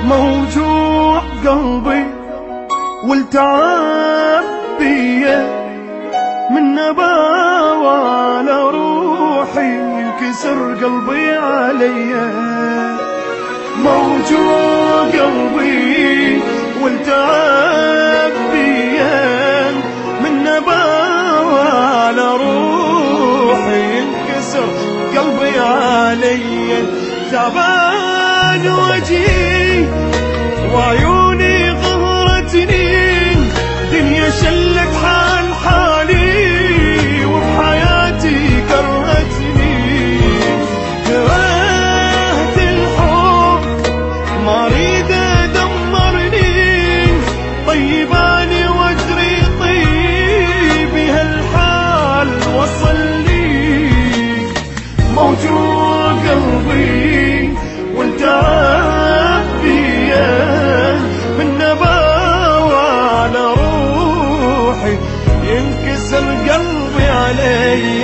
موجوع قلبي والتعب بيا من نباوة على روحي ينكسر قلبي عليا. موجوع قلبي والتعب بيا من نباوة على روحي ينكسر قلبي عليا. تعبان وجهي وعيوني غهرتني، دنيا شلت حال حالي وبحياتي كرهتني. كرهت الحب ما اريد دمرني، طيباني واجري طيبي هالحال وصلني. موجوع قلبي والتعب بيا من نباوة على روحي ينكسر قلبي علي.